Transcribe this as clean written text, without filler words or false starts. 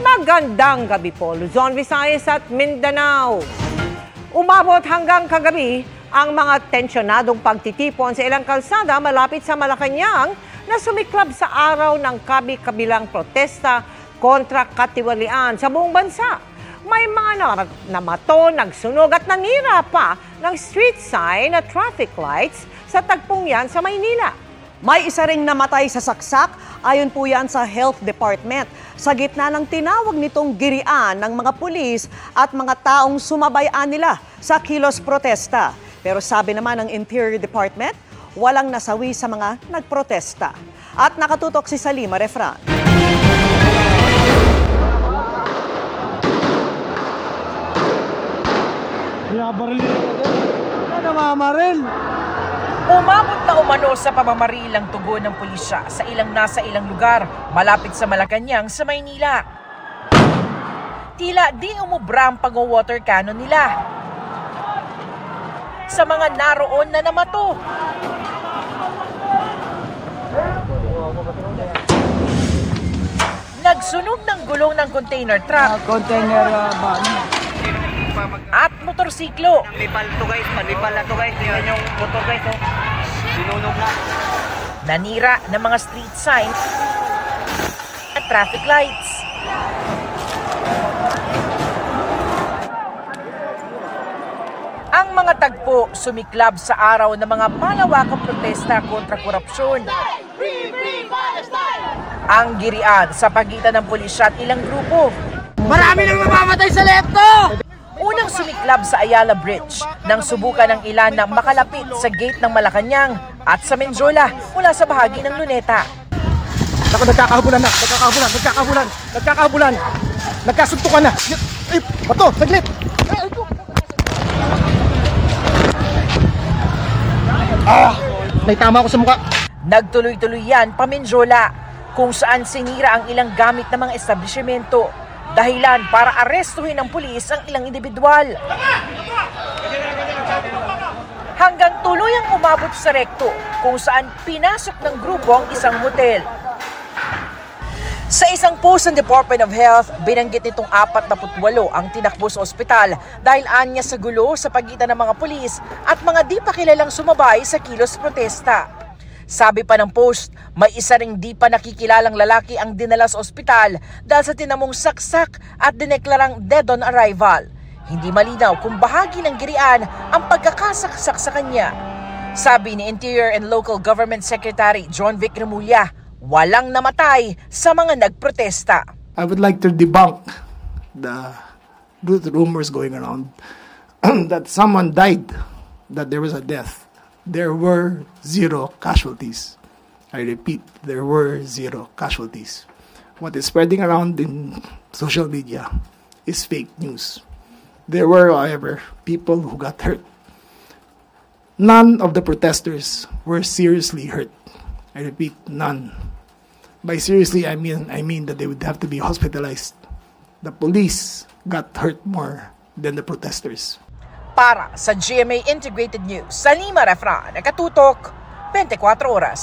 Magandang gabi po, Luzon, Visayas at Mindanao. Umabot hanggang kagabi ang mga tensyonadong pagtitipon sa ilang kalsada malapit sa Malacanang na sumiklab sa araw ng kabi-kabilang protesta kontra katiwalian sa buong bansa. May mga namato, nagsunog at nanira pa ng street sign at traffic lights sa tagpong yan sa Maynila. May isa ring namatay sa saksak, ayon po yan sa Health Department. Sa gitna ng tinawag nitong girian ng mga pulis at mga taong sumabayan nila sa kilos protesta. Pero sabi naman ng Interior Department, walang nasawi sa mga nagprotesta. At nakatutok si Salima Refran. Umabot na umano sa pamamaril ang tugon ng pulisya sa nasa ilang lugar malapit sa Malacanang sa Maynila. Tila di umubra ang pag-water cannon nila sa mga naroon na namato. Nagsunog ng gulong ng container truck at motorsiklo. Panlipal to guys, panlipal na to guys. Tingnan yung motor guys, oh. Sinunog na. Nanira ng mga street signs at traffic lights. Ang mga tagpo sumiklab sa araw ng mga malawakang protesta kontra korupsyon. Ang girian sa pagitan ng pulisya at ilang grupo. Marami nang mamamatay sa lepto! Unang sumiklab sa Ayala Bridge nang subukan ng ilan na makalapit sa gate ng Malacanang at sa Menjola mula sa bahagi ng Luneta. Naku, nagkakahabulan! Nagkasuntukan na! Ay, bato, saglit! Naitama ako sa mukha. Nagtuloy-tuloy yan pa Menjola kung saan sinira ang ilang gamit ng mga establishmento. Dahilan para arestuhin ng pulis ang ilang individual. Hanggang tuluyang umabot sa rekto kung saan pinasok ng grupo ang isang hotel. Sa isang post ng Department of Health, binanggit nitong 48 ang tinakbo sa ospital dahil anya sa gulo sa pagitan ng mga pulis at mga di pa kilalang sumabay sa kilos protesta. Sabi pa ng post, may isa ring di pa nakikilalang lalaki ang dinala sa ospital dahil sa tinamong saksak at dineklarang dead on arrival. Hindi malinaw kung bahagi ng girian ang pagkakasaksak sa kanya. Sabi ni Interior and Local Government Secretary John Vic Remulla, walang namatay sa mga nagprotesta. I would like to debunk the rumors going around that someone died, that there was a death. There were 0 casualties. I repeat, there were 0 casualties. What is spreading around in social media is fake news. There were, however, people who got hurt. None of the protesters were seriously hurt. I repeat, none. By seriously, I mean that they would have to be hospitalized. The police got hurt more than the protesters. Para sa GMA Integrated News, Salima Refran, nakatutok, 24 oras.